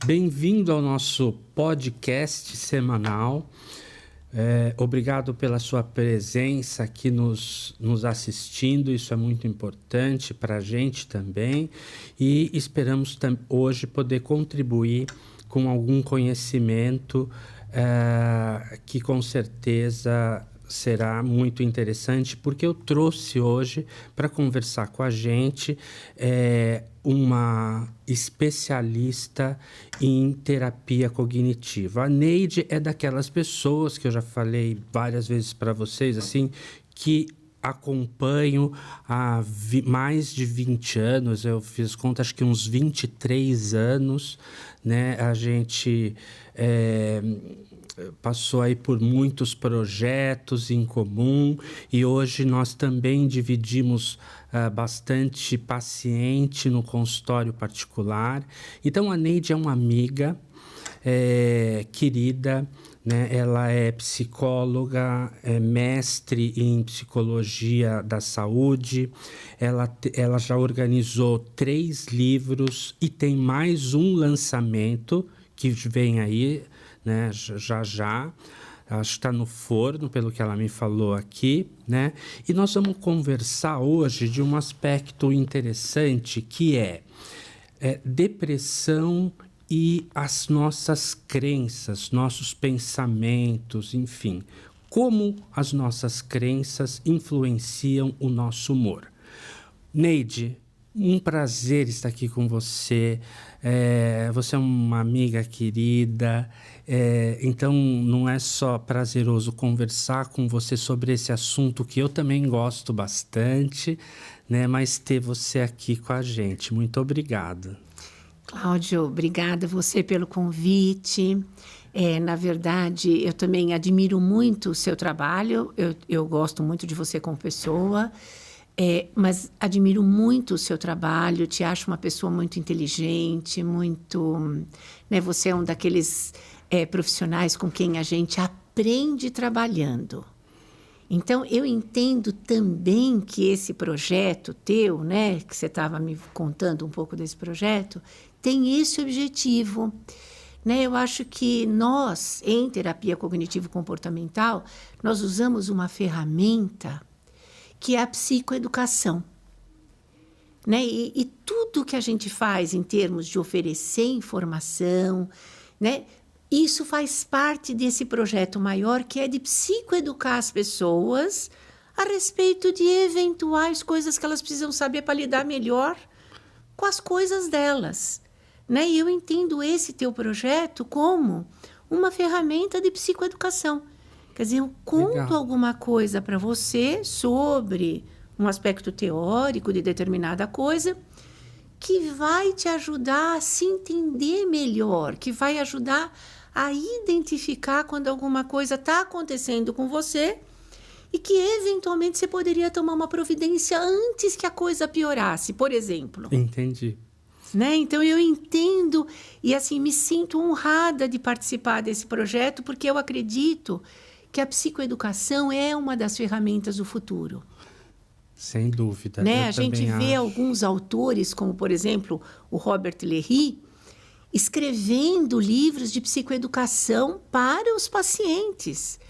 Bem-vindo ao nosso podcast semanal. Obrigado pela sua presença aqui nos assistindo, isso é muito importante para a gente também. E esperamos hoje poder contribuir com algum conhecimento que com certeza será muito interessante, porque eu trouxe hoje para conversar com a gente uma especialista em terapia cognitiva. A Neide é daquelas pessoas que eu já falei várias vezes para vocês, assim, que acompanho há mais de 20 anos, eu fiz conta, acho que uns 23 anos, né? A gente passou aí por muitos projetos em comum e hoje nós também dividimos bastante paciente no consultório particular. Então a Neide é uma amiga querida, né? Ela é psicóloga, é mestre em psicologia da saúde, ela já organizou 3 livros e tem mais um lançamento que vem aí, né? Já, acho que está no forno, pelo que ela me falou aqui, né? E nós vamos conversar hoje de um aspecto interessante que é depressão e as nossas crenças, nossos pensamentos, enfim, como as nossas crenças influenciam o nosso humor. Neide, um prazer estar aqui com você. Você é uma amiga querida, então não é só prazeroso conversar com você sobre esse assunto que eu também gosto bastante, né? Mas ter você aqui com a gente. Muito obrigado. Cláudio, obrigada a você pelo convite. Na verdade, eu também admiro muito o seu trabalho, eu gosto muito de você como pessoa, mas admiro muito o seu trabalho, te acho uma pessoa muito inteligente, muito... né, você é um daqueles profissionais com quem a gente aprende trabalhando. Então, eu entendo também que esse projeto teu, né, que você estava me contando um pouco desse projeto, tem esse objetivo, né? Eu acho que nós, em terapia cognitivo-comportamental, nós usamos uma ferramenta que é a psicoeducação, né? E tudo que a gente faz em termos de oferecer informação, né? Isso faz parte desse projeto maior que é de psicoeducar as pessoas a respeito de eventuais coisas que elas precisam saber para lidar melhor com as coisas delas, né? E eu entendo esse teu projeto como uma ferramenta de psicoeducação. Quer dizer, eu conto alguma coisa para você sobre um aspecto teórico de determinada coisa que vai te ajudar a se entender melhor, que vai ajudar a identificar quando alguma coisa está acontecendo com você e que eventualmente você poderia tomar uma providência antes que a coisa piorasse, por exemplo. Entendi. Né? Então eu entendo e assim me sinto honrada de participar desse projeto, porque eu acredito que a psicoeducação é uma das ferramentas do futuro. Sem dúvida. Né? A gente vê alguns autores, como por exemplo o Robert Léry, escrevendo livros de psicoeducação para os pacientes.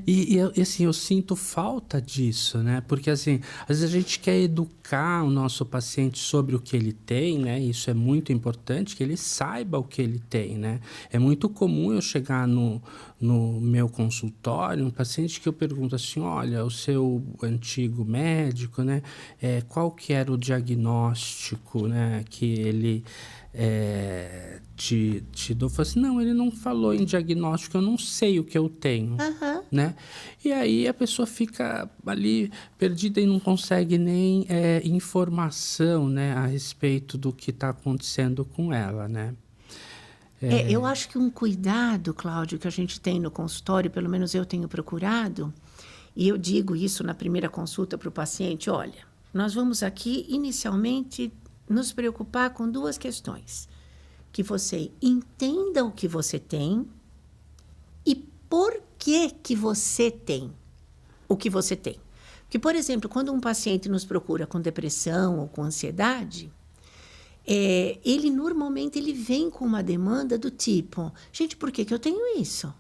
E assim, eu sinto falta disso, né? Porque assim, às vezes a gente quer educar o nosso paciente sobre o que ele tem, né? Isso é muito importante, que ele saiba o que ele tem, né? É muito comum eu chegar no meu consultório, um paciente que eu pergunto assim, olha, o seu antigo médico, né? Qual que era o diagnóstico, né? Que ele... te dou, falo assim, não, ele não falou em diagnóstico, eu não sei o que eu tenho, né? E aí a pessoa fica ali perdida e não consegue nem informação, né, a respeito do que está acontecendo com ela, né? Eu acho que um cuidado, Cláudio, que a gente tem no consultório, pelo menos eu tenho procurado, e eu digo isso na primeira consulta para o paciente, olha, nós vamos aqui inicialmente nos preocupar com 2 questões. Que você entenda o que você tem e por que você tem o que você tem. Porque, por exemplo, quando um paciente nos procura com depressão ou com ansiedade, ele normalmente ele vem com uma demanda do tipo, gente, por que eu tenho isso?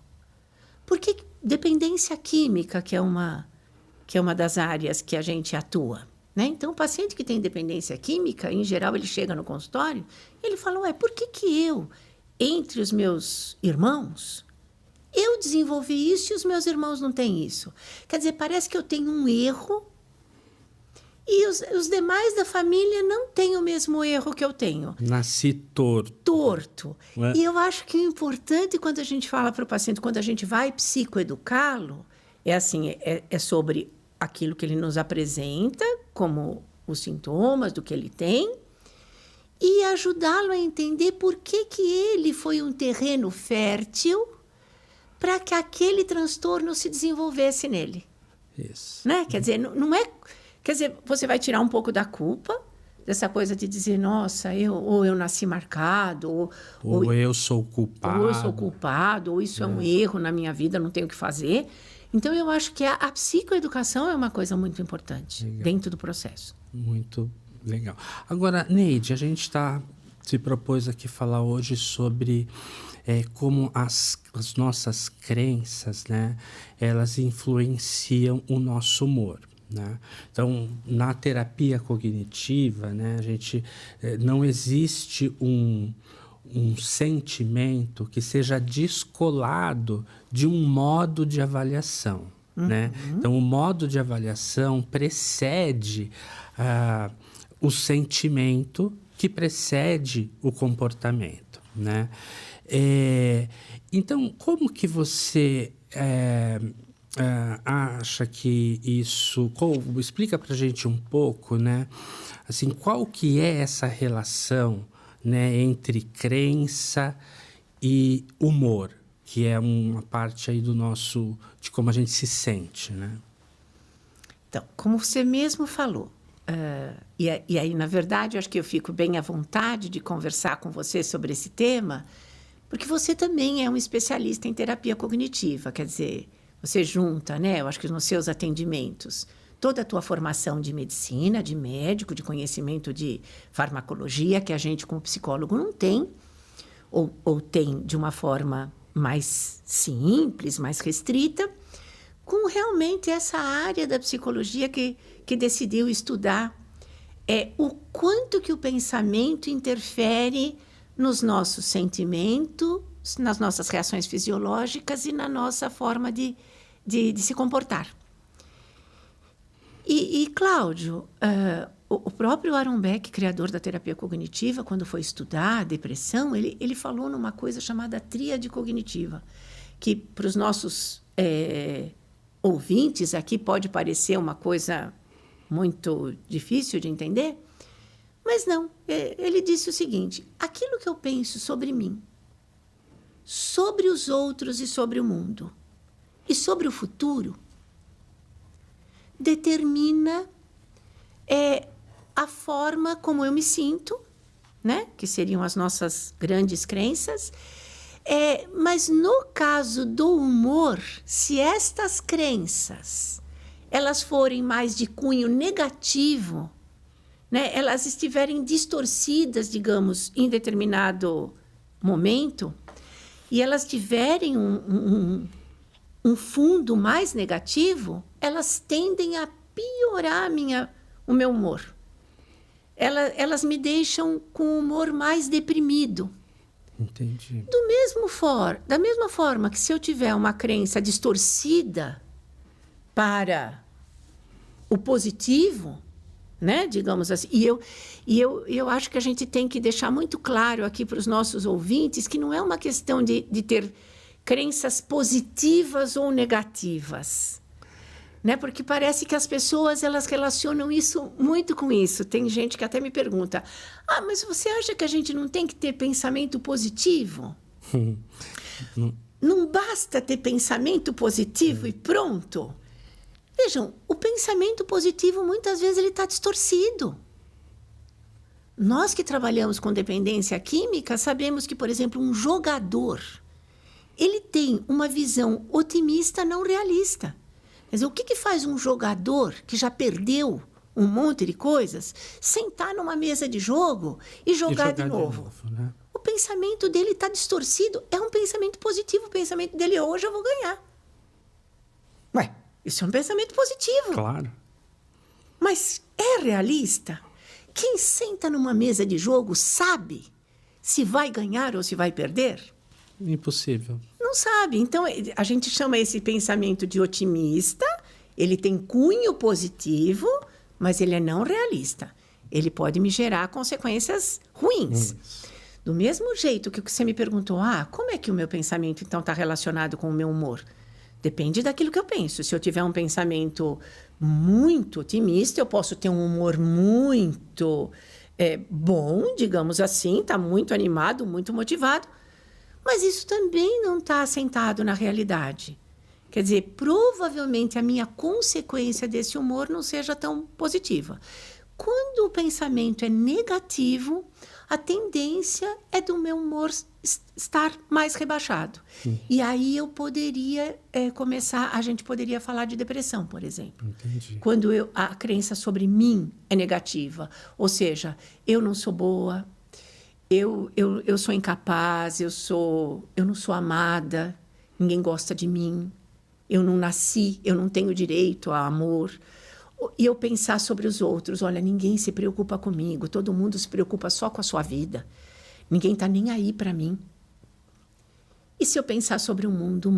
Porque dependência química, que é uma das áreas que a gente atua, né? Então, o paciente que tem dependência química, em geral, ele chega no consultório e ele fala, por que eu, entre os meus irmãos, eu desenvolvi isso e os meus irmãos não têm isso? Quer dizer, parece que eu tenho um erro e os demais da família não têm o mesmo erro que eu tenho. Nasci torto. Torto. E eu acho que o importante quando a gente fala para o paciente, quando a gente vai psicoeducá-lo, é assim, é sobre aquilo que ele nos apresenta, como os sintomas do que ele tem, e ajudá-lo a entender por que ele foi um terreno fértil para que aquele transtorno se desenvolvesse nele. Isso. Né? Quer dizer, não é... Quer dizer, você vai tirar um pouco da culpa dessa coisa de dizer, nossa, eu nasci marcado, ou eu sou culpado. Ou eu sou culpado, ou isso é um erro na minha vida, não tenho o que fazer. Então, eu acho que a psicoeducação é uma coisa muito importante dentro do processo. Muito legal. Agora, Neide, a gente se propôs aqui falar hoje sobre como as nossas crenças, né, elas influenciam o nosso humor. Né? Então, na terapia cognitiva, né, a gente não existe um sentimento que seja descolado de um modo de avaliação. Né? Então, o modo de avaliação precede o sentimento que precede o comportamento. Né? Então, como que você... acha que isso... Explica para a gente um pouco, né? Assim, qual que é essa relação, né, entre crença e humor, que é uma parte aí de como a gente se sente, né? Então, como você mesmo falou, e aí, na verdade, eu acho que eu fico bem à vontade de conversar com você sobre esse tema, porque você também é um especialista em terapia cognitiva, quer dizer... Você junta, né? Eu acho que nos seus atendimentos, toda a tua formação de medicina, de médico, de conhecimento de farmacologia, que a gente, como psicólogo, não tem, ou tem de uma forma mais simples, mais restrita, com realmente essa área da psicologia que decidiu estudar o quanto que o pensamento interfere nos nossos sentimentos, nas nossas reações fisiológicas e na nossa forma de se comportar. E Cláudio, o próprio Aaron Beck, criador da terapia cognitiva, quando foi estudar a depressão, ele falou numa coisa chamada tríade cognitiva, que para os nossos ouvintes aqui pode parecer uma coisa muito difícil de entender, mas não. Ele disse o seguinte, aquilo que eu penso sobre mim, sobre os outros e sobre o mundo, e sobre o futuro, determina a forma como eu me sinto, né? Que seriam as nossas grandes crenças. Mas no caso do humor, se estas crenças elas forem mais de cunho negativo, né? Elas estiverem distorcidas, digamos, em determinado momento, e elas tiverem um fundo mais negativo, elas tendem a piorar o meu humor. Elas me deixam com o humor mais deprimido. Entendi. Da mesma forma que se eu tiver uma crença distorcida para o positivo, né, digamos assim, e eu acho que a gente tem que deixar muito claro aqui para os nossos ouvintes que não é uma questão de ter crenças positivas ou negativas, né? Porque parece que as pessoas elas relacionam isso muito com isso. Tem gente que até me pergunta, mas você acha que a gente não tem que ter pensamento positivo? Não basta ter pensamento positivo e pronto? Vejam, o pensamento positivo muitas vezes ele está distorcido. Nós que trabalhamos com dependência química sabemos que, por exemplo, um jogador ele tem uma visão otimista não realista. Quer dizer, o que faz um jogador que já perdeu um monte de coisas, sentar numa mesa de jogo e jogar de novo. Né? O pensamento dele está distorcido. É um pensamento positivo. O pensamento dele, hoje eu vou ganhar. Ué, isso é um pensamento positivo. Claro. Mas é realista? Quem senta numa mesa de jogo sabe se vai ganhar ou se vai perder? Impossível. Não sabe. Então, a gente chama esse pensamento de otimista. Ele tem cunho positivo, mas ele é não realista. Ele pode me gerar consequências ruins. Do mesmo jeito que você me perguntou, como é que o meu pensamento, então, está relacionado com o meu humor? Depende daquilo que eu penso. Se eu tiver um pensamento muito otimista, eu posso ter um humor muito bom, digamos assim, está muito animado, muito motivado. Mas isso também não está assentado na realidade. Quer dizer, provavelmente a minha consequência desse humor não seja tão positiva. Quando o pensamento é negativo, a tendência é do meu humor estar mais rebaixado. E aí eu poderia a gente poderia falar de depressão, por exemplo. Entendi. Quando a crença sobre mim é negativa. Ou seja, eu não sou boa, eu sou incapaz, eu não sou amada, ninguém gosta de mim, eu não nasci, eu não tenho direito a amor. E eu pensar sobre os outros, olha, ninguém se preocupa comigo, todo mundo se preocupa só com a sua vida. Ninguém está nem aí para mim. E se eu pensar sobre o mundo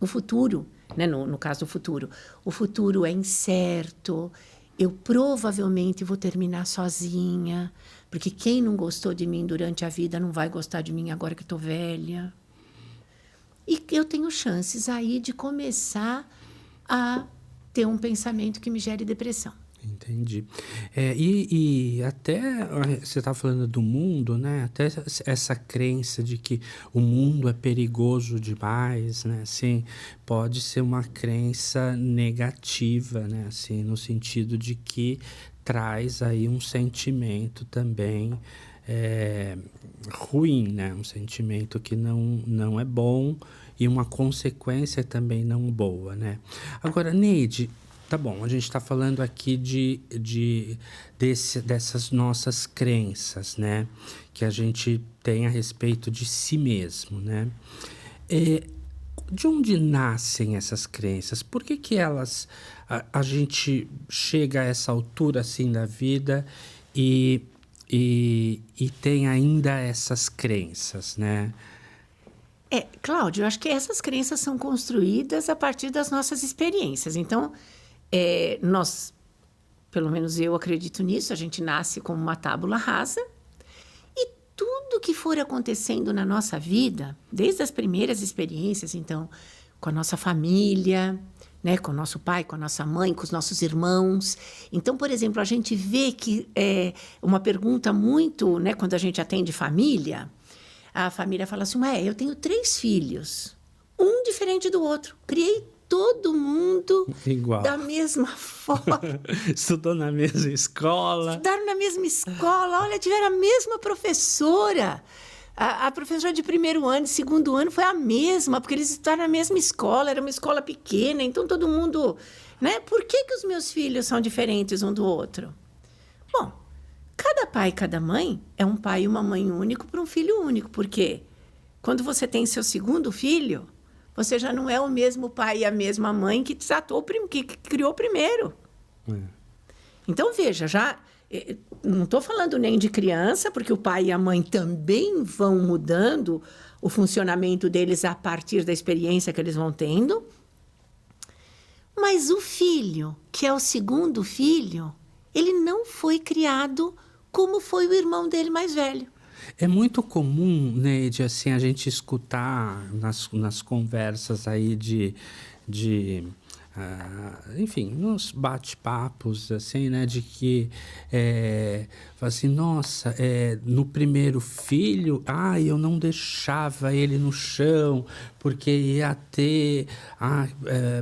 no futuro, né? No caso do futuro, o futuro é incerto, eu provavelmente vou terminar sozinha, porque quem não gostou de mim durante a vida não vai gostar de mim agora que estou velha. E eu tenho chances aí de começar a ter um pensamento que me gere depressão. Entendi. E até você está falando do mundo, né? Até essa crença de que o mundo é perigoso demais, né? Assim, pode ser uma crença negativa, né? Assim, no sentido de que traz aí um sentimento também ruim, né? Um sentimento que não é bom e uma consequência também não boa, né? Agora, Neide, tá bom, a gente está falando aqui dessas nossas crenças, né? Que a gente tem a respeito de si mesmo, né? De onde nascem essas crenças? Por que elas... A gente chega a essa altura, assim, da vida e tem ainda essas crenças, né? Cláudio, eu acho que essas crenças são construídas a partir das nossas experiências. Então, nós, pelo menos eu acredito nisso, a gente nasce como uma tábula rasa e tudo que for acontecendo na nossa vida, desde as primeiras experiências, então, com a nossa família, né, com o nosso pai, com a nossa mãe, com os nossos irmãos. Então, por exemplo, a gente vê que uma pergunta muito, né, quando a gente atende família, a família fala assim, eu tenho 3 filhos, um diferente do outro, criei todo mundo igual, da mesma forma. Estudou na mesma escola. Estudaram na mesma escola, olha, tiveram a mesma professora. A professora de primeiro ano, de segundo ano, foi a mesma, porque eles estudaram na mesma escola, era uma escola pequena, então todo mundo... né? Por que os meus filhos são diferentes um do outro? Bom, cada pai e cada mãe é um pai e uma mãe único para um filho único, porque quando você tem seu segundo filho, você já não é o mesmo pai e a mesma mãe que criou o primeiro. Então, veja, já... não estou falando nem de criança, porque o pai e a mãe também vão mudando o funcionamento deles a partir da experiência que eles vão tendo. Mas o filho, que é o segundo filho, ele não foi criado como foi o irmão dele mais velho. É muito comum, Neide, assim, a gente escutar nas conversas aí enfim, nos bate-papos, assim, né, de que, fala assim, nossa, no primeiro filho, eu não deixava ele no chão, porque ia ter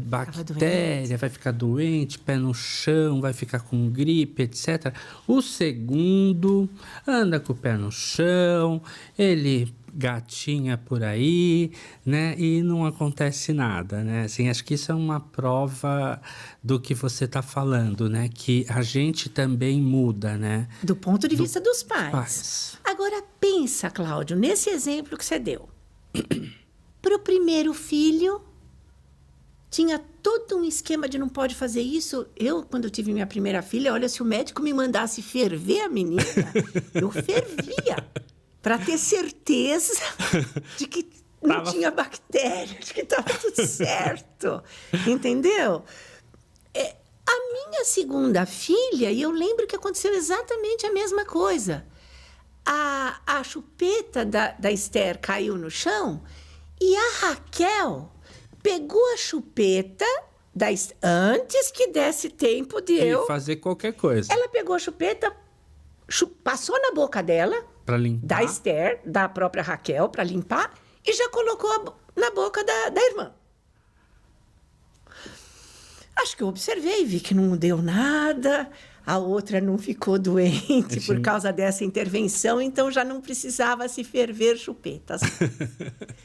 bactéria, vai ficar doente, pé no chão, vai ficar com gripe, etc. O segundo anda com o pé no chão, ele gatinha por aí, né? E não acontece nada, né? Assim, acho que isso é uma prova do que você está falando, né? Que a gente também muda, né? Do ponto de vista dos pais. pais. Agora, pensa, Cláudio, nesse exemplo que você deu. Para o primeiro filho, tinha todo um esquema de não pode fazer isso. Eu, quando eu tive minha primeira filha, olha, se o médico me mandasse ferver a menina, eu fervia. Para ter certeza de que não tinha bactéria, de que estava tudo certo. Entendeu? A minha segunda filha, e eu lembro que aconteceu exatamente a mesma coisa. A chupeta da Esther caiu no chão e a Raquel pegou a chupeta antes que desse tempo de eu fazer qualquer coisa. Ela pegou a chupeta, passou na boca dela, para limpar, da Esther, da própria Raquel, para limpar, e já colocou na boca da irmã. Acho que eu observei, vi que não deu nada, a outra não ficou doente por causa dessa intervenção, então já não precisava se ferver chupetas.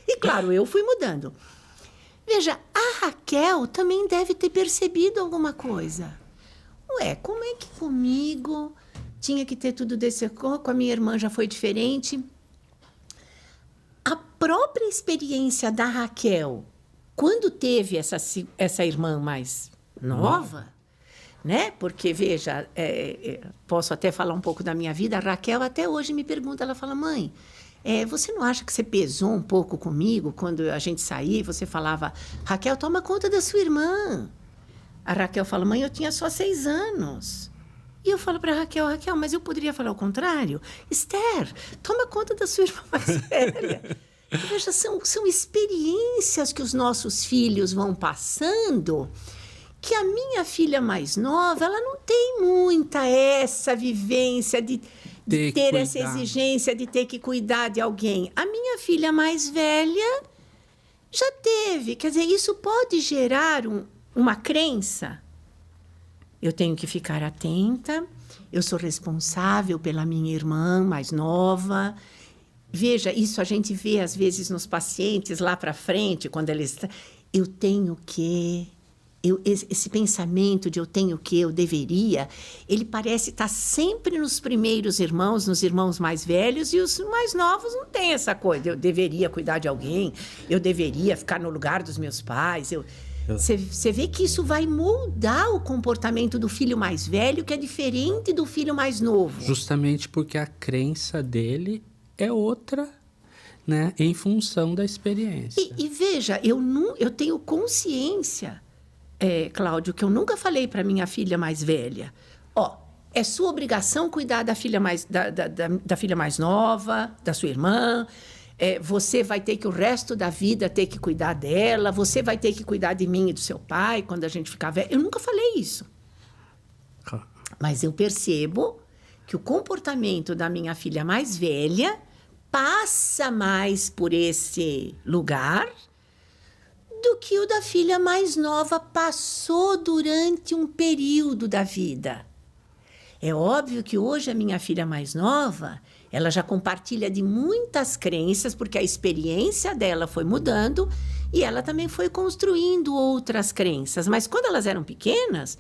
E claro, eu fui mudando. Veja, a Raquel também deve ter percebido alguma coisa. Ué, como é que comigo tinha que ter tudo desse... Com a minha irmã já foi diferente. A própria experiência da Raquel, quando teve essa irmã mais nova, né? Porque, veja, posso até falar um pouco da minha vida. A Raquel até hoje me pergunta, ela fala, mãe, você não acha que você pesou um pouco comigo quando a gente saía? Você falava, Raquel, toma conta da sua irmã. A Raquel fala, mãe, eu tinha só 6 anos. E eu falo para a Raquel, mas eu poderia falar o contrário? Esther, toma conta da sua irmã mais velha. Veja, são experiências que os nossos filhos vão passando, que a minha filha mais nova, ela não tem muita essa vivência de ter essa exigência de ter que cuidar de alguém. A minha filha mais velha já teve. Quer dizer, isso pode gerar uma crença. Eu tenho que ficar atenta, eu sou responsável pela minha irmã mais nova. Veja, isso a gente vê às vezes nos pacientes lá para frente, quando eles... Eu tenho que... esse pensamento de eu tenho que, eu deveria, ele parece estar sempre nos primeiros irmãos, nos irmãos mais velhos, e os mais novos não têm essa coisa. Eu deveria cuidar de alguém, eu deveria ficar no lugar dos meus pais, Você vê que isso vai moldar o comportamento do filho mais velho, que é diferente do filho mais novo. Justamente porque a crença dele é outra, né? Em função da experiência. E veja, eu tenho consciência, Cláudio, que eu nunca falei para minha filha mais velha. É sua obrigação cuidar da filha da filha mais nova, da sua irmã. Você vai ter que, o resto da vida, ter que cuidar dela. Você vai ter que cuidar de mim e do seu pai quando a gente ficar velho. Eu nunca falei isso. Mas eu percebo que o comportamento da minha filha mais velha passa mais por esse lugar do que o da filha mais nova passou durante um período da vida. É óbvio que hoje a minha filha mais nova... Ela já compartilha de muitas crenças, porque a experiência dela foi mudando e ela também foi construindo outras crenças. Mas quando elas eram pequenas,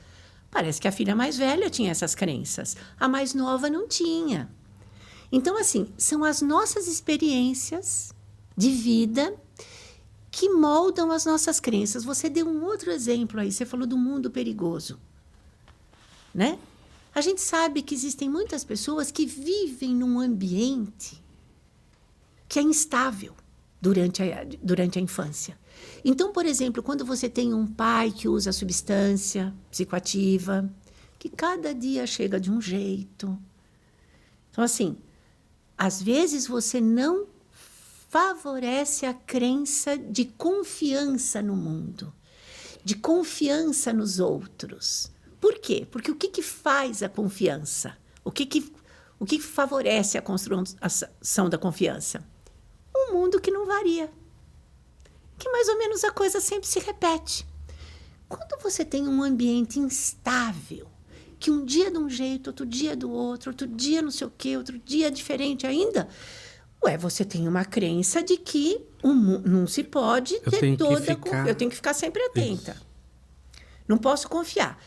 parece que a filha mais velha tinha essas crenças. A mais nova não tinha. Então, assim, são as nossas experiências de vida que moldam as nossas crenças. Você deu um outro exemplo aí, você falou do mundo perigoso, né? A gente sabe que existem muitas pessoas que vivem num ambiente que é instável durante a infância. Então, por exemplo, quando você tem um pai que usa substância psicoativa, que cada dia chega de um jeito. Então, assim, às vezes você não favorece a crença de confiança no mundo, de confiança nos outros. Por quê? Porque o que faz a confiança? O que favorece a construção da confiança? Um mundo que não varia. Que mais ou menos a coisa sempre se repete. Quando você tem um ambiente instável, que um dia de um jeito, outro dia do outro dia não sei o quê, outro dia diferente ainda, Ué, você tem uma crença de que não se pode ter eu tenho que ficar sempre atenta. Isso. Não posso confiar.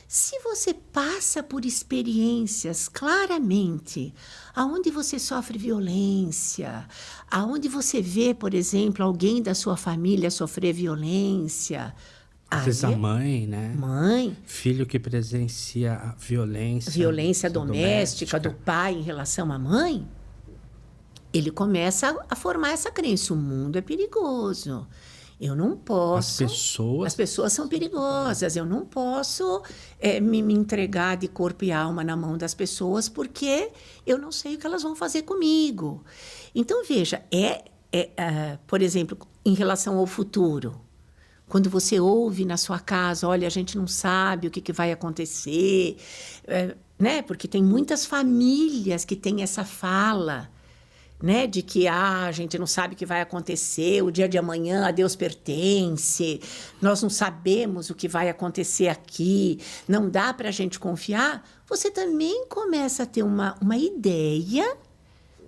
Se você passa por experiências claramente, aonde você sofre violência, aonde você vê, por exemplo, alguém da sua família sofrer violência. Às vezes a mãe, né? Mãe. Filho que presencia a violência. Violência doméstica do pai em relação à mãe. Ele começa a formar essa crença. O mundo é perigoso. Eu não posso. As pessoas são perigosas. Eu não posso me entregar de corpo e alma na mão das pessoas porque eu não sei o que elas vão fazer comigo. Então, veja, por exemplo, em relação ao futuro. Quando você ouve na sua casa, olha, a gente não sabe o que vai acontecer, né? Porque tem muitas famílias que têm essa fala, né, de que a gente não sabe o que vai acontecer, o dia de amanhã a Deus pertence, nós não sabemos o que vai acontecer aqui, não dá para a gente confiar, você também começa a ter uma ideia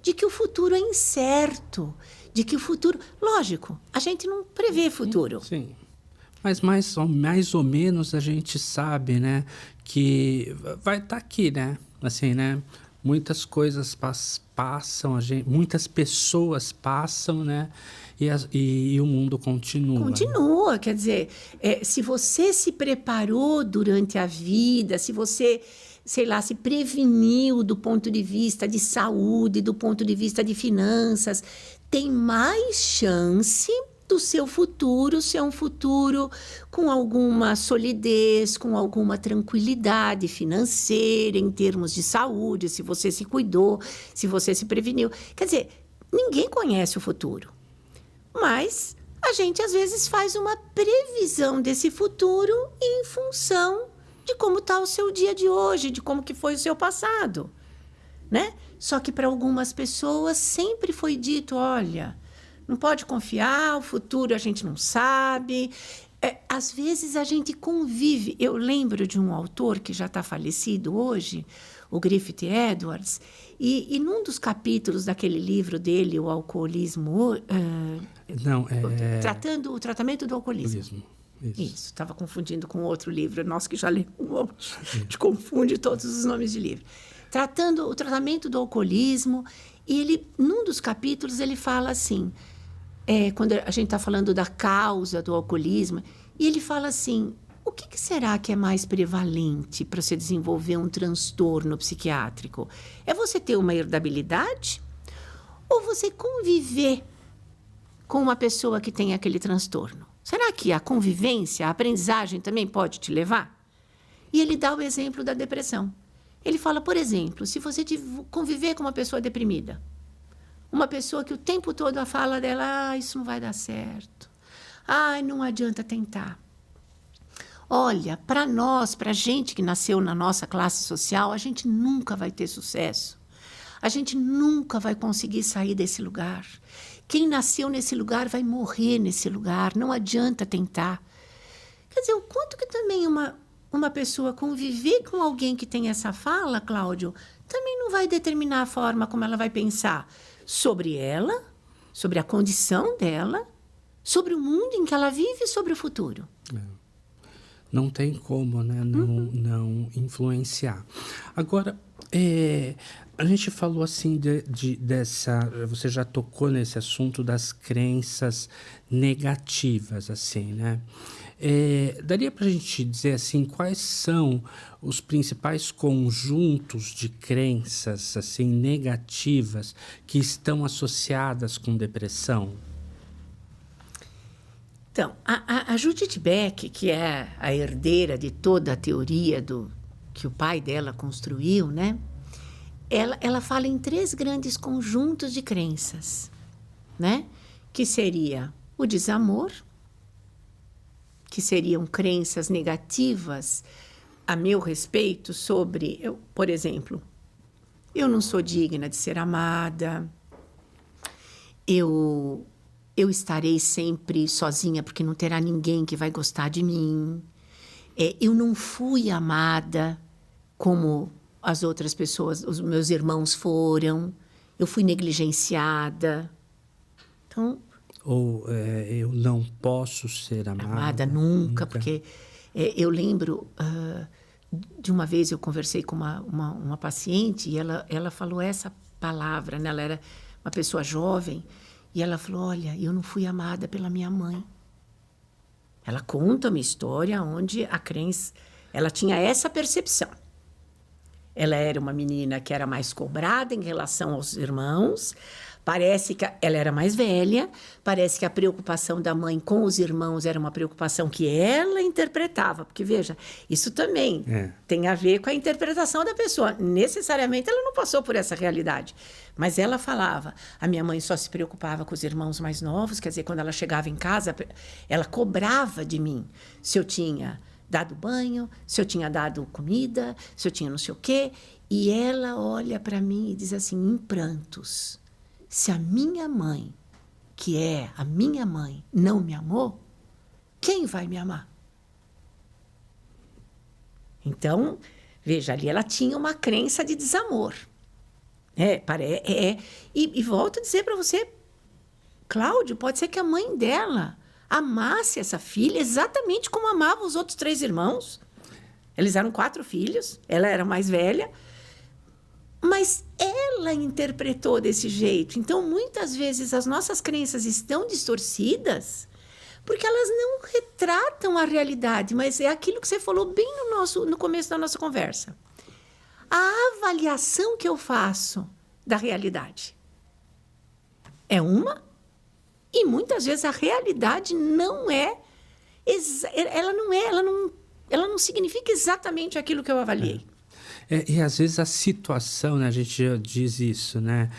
de que o futuro é incerto, de que o futuro... Lógico, a gente não prevê futuro. Sim. Mas mais ou menos a gente sabe, né, que vai estar aqui, né, assim, né? Muitas coisas passam, muitas pessoas passam, né? E o mundo continua. Continua, né? Quer dizer, se você se preparou durante a vida, se você, sei lá, se preveniu do ponto de vista de saúde, do ponto de vista de finanças, tem mais chance do seu futuro ser um futuro com alguma solidez, com alguma tranquilidade financeira, em termos de saúde, se você se cuidou, se você se preveniu. Quer dizer, ninguém conhece o futuro, mas a gente às vezes faz uma previsão desse futuro em função de como está o seu dia de hoje, de como que foi o seu passado, né? Só que para algumas pessoas sempre foi dito, olha... Não pode confiar, o futuro a gente não sabe. Às vezes a gente convive. Eu lembro de um autor que já está falecido hoje, o Griffith Edwards, e num dos capítulos daquele livro dele, O Alcoolismo... o tratamento do alcoolismo. Isso, estava confundindo com outro livro. Nós que já lemos, a gente confunde todos os nomes de livro. Tratando o tratamento do alcoolismo, e ele, num dos capítulos, ele fala assim... quando a gente está falando da causa do alcoolismo, e ele fala assim, o que será que é mais prevalente para você desenvolver um transtorno psiquiátrico? É você ter uma herdabilidade ou você conviver com uma pessoa que tem aquele transtorno? Será que a convivência, a aprendizagem também pode te levar? E ele dá o exemplo da depressão. Ele fala, por exemplo, se você conviver com uma pessoa deprimida, uma pessoa que o tempo todo a fala dela, isso não vai dar certo. Não adianta tentar. Olha, para nós, para a gente que nasceu na nossa classe social, a gente nunca vai ter sucesso. A gente nunca vai conseguir sair desse lugar. Quem nasceu nesse lugar vai morrer nesse lugar. Não adianta tentar. Quer dizer, o quanto que também uma pessoa conviver com alguém que tem essa fala, Cláudio, também não vai determinar a forma como ela vai pensar sobre ela, sobre a condição dela, sobre o mundo em que ela vive e sobre o futuro. Não tem como, né, não influenciar. Agora, a gente falou assim dessa... Você já tocou nesse assunto das crenças negativas, assim, né? Daria para a gente dizer assim, quais são os principais conjuntos de crenças assim, negativas que estão associadas com depressão? Então, a Judith Beck, que é a herdeira de toda a teoria que o pai dela construiu, né? Ela fala em 3 grandes conjuntos de crenças, né? Que seria o desamor, que seriam crenças negativas a meu respeito sobre, por exemplo, eu não sou digna de ser amada, eu estarei sempre sozinha porque não terá ninguém que vai gostar de mim, eu não fui amada como as outras pessoas, os meus irmãos foram, eu fui negligenciada. Então, Ou eu não posso ser amada. nunca, porque eu lembro de uma vez eu conversei com uma paciente e ela falou essa palavra, né? Ela era uma pessoa jovem e ela falou, olha, eu não fui amada pela minha mãe. Ela conta uma história onde a crença, ela tinha essa percepção. Ela era uma menina que era mais cobrada em relação aos irmãos. Parece que ela era mais velha. Parece que a preocupação da mãe com os irmãos era uma preocupação que ela interpretava. Porque, veja, isso também tem a ver com a interpretação da pessoa. Necessariamente ela não passou por essa realidade. Mas ela falava, a minha mãe só se preocupava com os irmãos mais novos. Quer dizer, quando ela chegava em casa, ela cobrava de mim se eu tinha dado banho, se eu tinha dado comida, se eu tinha não sei o quê. E ela olha para mim e diz assim, em prantos, se a minha mãe, que é a minha mãe, não me amou, quem vai me amar? Então, veja, ali ela tinha uma crença de desamor. E volto a dizer para você, Cláudio, pode ser que a mãe dela amasse essa filha exatamente como amava os outros 3 irmãos. Eles eram 4 filhos, ela era mais velha, mas ela interpretou desse jeito. Então, muitas vezes, as nossas crenças estão distorcidas porque elas não retratam a realidade, mas é aquilo que você falou bem no começo da nossa conversa. A avaliação que eu faço da realidade é uma. E muitas vezes a realidade não é, ela não significa exatamente aquilo que eu avaliei. E às vezes a situação, né, a gente já diz isso, né?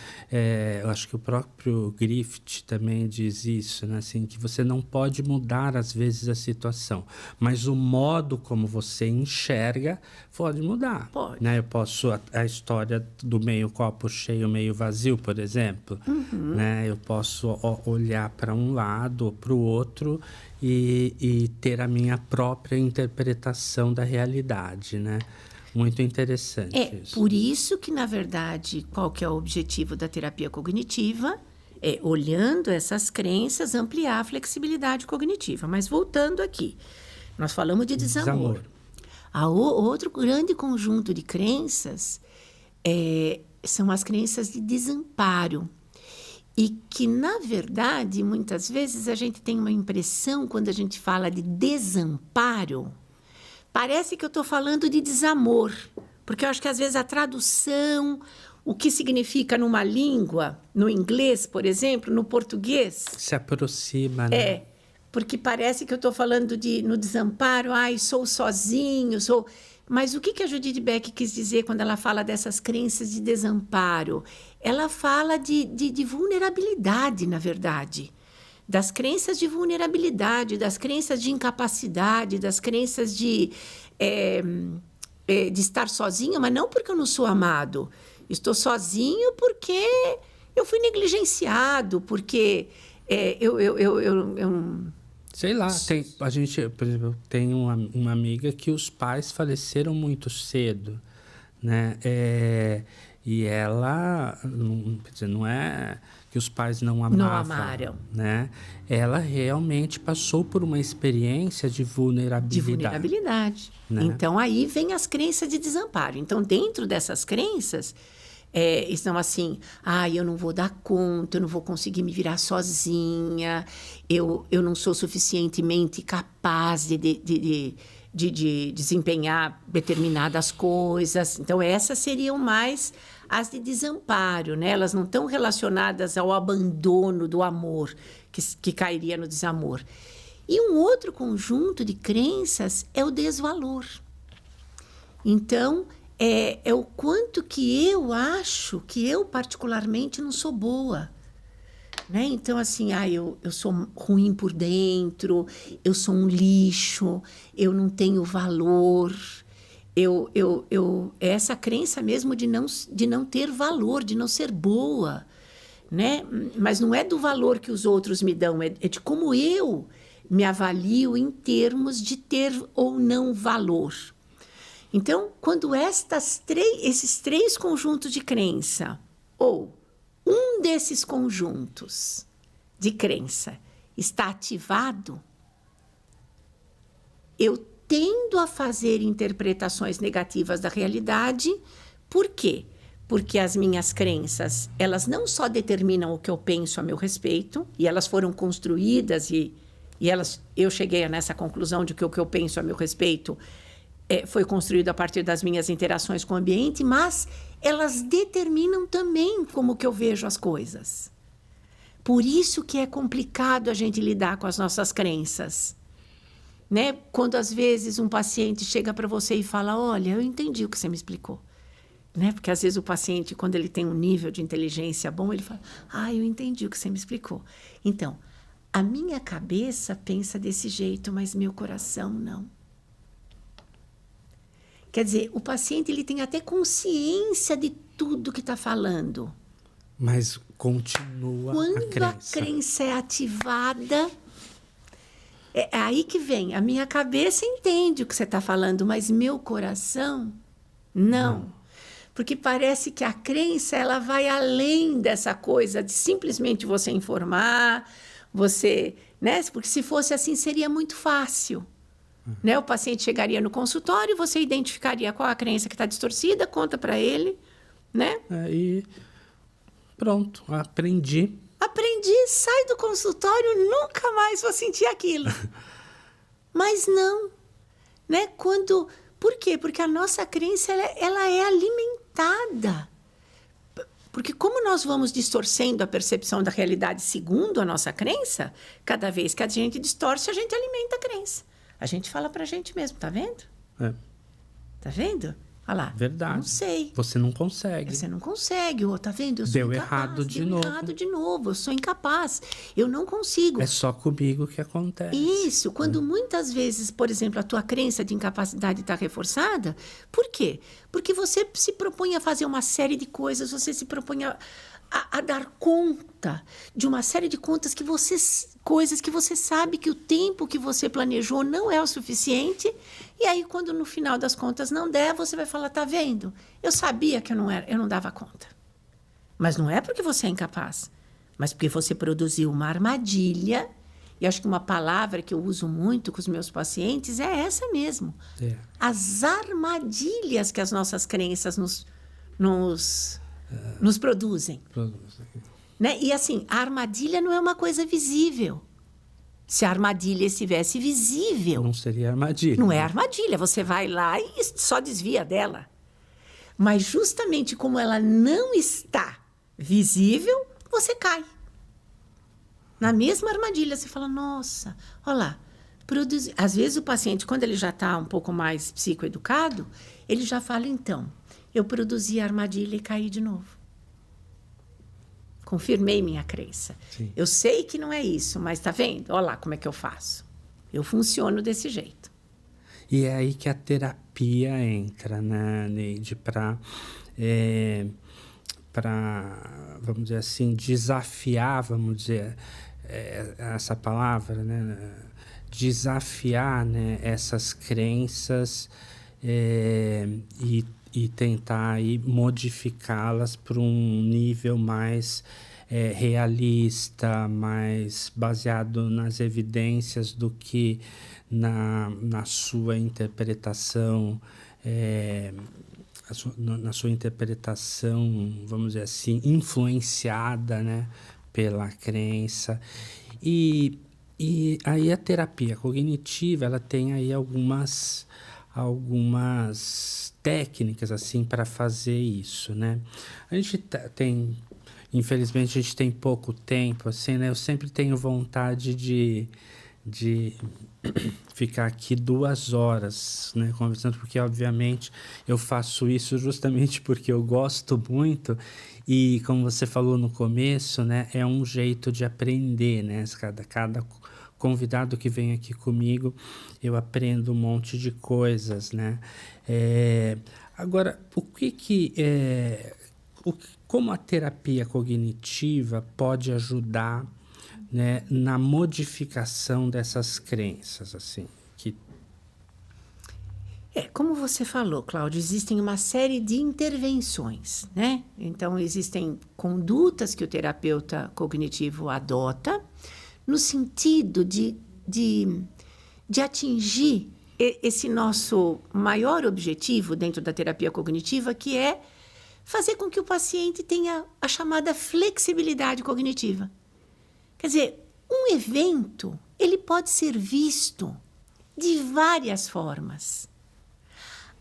Eu acho que o próprio Griffith também diz isso, né? Assim, que você não pode mudar às vezes a situação, mas o modo como você enxerga pode mudar. Pode. Né? Eu posso, a história do meio copo cheio, meio vazio, por exemplo, né? Eu posso olhar para um lado ou para o outro e ter a minha própria interpretação da realidade, né? Muito interessante isso. Por isso que, na verdade, qual que é o objetivo da terapia cognitiva? É, olhando essas crenças, ampliar a flexibilidade cognitiva. Mas voltando aqui, nós falamos de desamor. Outro grande conjunto de crenças são as crenças de desamparo. E que, na verdade, muitas vezes a gente tem uma impressão, quando a gente fala de desamparo, parece que eu estou falando de desamor, porque eu acho que às vezes a tradução, o que significa numa língua, no inglês, por exemplo, no português... Se aproxima, né? Porque parece que eu estou falando no desamparo, sou sozinho, sou... Mas o que a Judith Beck quis dizer quando ela fala dessas crenças de desamparo? Ela fala de vulnerabilidade, na verdade. Das crenças de vulnerabilidade, das crenças de incapacidade, das crenças de estar sozinho, mas não porque eu não sou amado. Estou sozinho porque eu fui negligenciado, porque Sei lá, a gente, por exemplo, tem uma amiga que os pais faleceram muito cedo, né? E ela, quer dizer, não é que os pais não amavam, não amaram, né? Ela realmente passou por uma experiência de vulnerabilidade. Né? Então, aí vem as crenças de desamparo. Então, dentro dessas crenças, estão assim, eu não vou dar conta, eu não vou conseguir me virar sozinha, eu não sou suficientemente capaz de desempenhar determinadas coisas. Então, essas seriam mais as de desamparo, né? Elas não estão relacionadas ao abandono do amor, que cairia no desamor. E um outro conjunto de crenças é o desvalor. Então, é o quanto que eu acho que eu, particularmente, não sou boa. Né? Então, assim, eu sou ruim por dentro, eu sou um lixo, eu não tenho valor. Essa crença mesmo de não ter valor, de não ser boa. Né? Mas não é do valor que os outros me dão, é de como eu me avalio em termos de ter ou não valor. Então, quando esses 3 conjuntos de crença, ou um desses conjuntos de crença está ativado, eu tendo a fazer interpretações negativas da realidade. Por quê? Porque as minhas crenças, elas não só determinam o que eu penso a meu respeito, e elas foram construídas eu cheguei nessa conclusão de que o que eu penso a meu respeito foi construído a partir das minhas interações com o ambiente, mas elas determinam também como que eu vejo as coisas. Por isso que é complicado a gente lidar com as nossas crenças. Né? Quando, às vezes, um paciente chega para você e fala, olha, eu entendi o que você me explicou. Né? Porque, às vezes, o paciente, quando ele tem um nível de inteligência bom, ele fala, eu entendi o que você me explicou. Então, a minha cabeça pensa desse jeito, mas meu coração não. Quer dizer, o paciente ele tem até consciência de tudo que está falando. Mas continua quando a crença. A crença é ativada, é aí que vem. A minha cabeça entende o que você está falando, mas meu coração não. Porque parece que a crença ela vai além dessa coisa de simplesmente você informar, você, né? Porque se fosse assim seria muito fácil. Né? O paciente chegaria no consultório, você identificaria qual a crença que está distorcida, conta para ele, né? E pronto, aprendi. Sai do consultório, nunca mais vou sentir aquilo. Mas não, né? Por quê? Porque a nossa crença ela é alimentada. Porque como nós vamos distorcendo a percepção da realidade segundo a nossa crença, cada vez que a gente distorce, a gente alimenta a crença. A gente fala pra gente mesmo, tá vendo? Tá vendo? Olha lá. Verdade. Não sei. Você não consegue. Você não consegue. Tá vendo? Eu sou Deu incapaz. errado de novo. Deu errado de novo. Eu sou incapaz. Eu não consigo. É só comigo que acontece. Isso. Quando muitas vezes, por exemplo, a tua crença de incapacidade está reforçada, por quê? Porque você se propõe a fazer uma série de coisas, você se propõe a dar conta de uma série de coisas que você sabe que o tempo que você planejou não é o suficiente, e aí quando no final das contas não der, você vai falar, tá vendo? Eu sabia que eu não dava conta. Mas não é porque você é incapaz, mas porque você produziu uma armadilha, e acho que uma palavra que eu uso muito com os meus pacientes é essa mesmo. As armadilhas que as nossas crenças nos produzem. Né? E assim, a armadilha não é uma coisa visível. Se a armadilha estivesse visível... Não seria armadilha. Não é armadilha. Você vai lá e só desvia dela. Mas justamente como ela não está visível, você cai. Na mesma armadilha, você fala, nossa, olha lá. Às vezes o paciente, quando ele já está um pouco mais psicoeducado, ele já fala, então, eu produzi a armadilha e caí de novo. Confirmei minha crença. Sim. Eu sei que não é isso, mas tá vendo? Olha lá como é que eu faço. Eu funciono desse jeito. E é aí que a terapia entra, né, Neide? Para, vamos dizer assim, desafiar, vamos dizer, essa palavra, né? Desafiar, né, essas crenças e tentar aí modificá-las para um nível mais realista, mais baseado nas evidências do que na sua interpretação, na sua interpretação, vamos dizer assim, influenciada, né, pela crença. E aí a terapia cognitiva, ela tem aí algumas técnicas assim para fazer isso, né? A gente tem, infelizmente a gente tem pouco tempo, assim, né? Eu sempre tenho vontade de ficar aqui 2 horas, né, conversando, porque obviamente eu faço isso justamente porque eu gosto muito e, como você falou no começo, né, é um jeito de aprender, né? Cada convidado que vem aqui comigo, eu aprendo um monte de coisas, né? Agora, como a terapia cognitiva pode ajudar, né, na modificação dessas crenças, assim? Como você falou, Cláudio, existem uma série de intervenções, né? Então, existem condutas que o terapeuta cognitivo adota no sentido de atingir esse nosso maior objetivo dentro da terapia cognitiva, que é fazer com que o paciente tenha a chamada flexibilidade cognitiva. Quer dizer, um evento, ele pode ser visto de várias formas.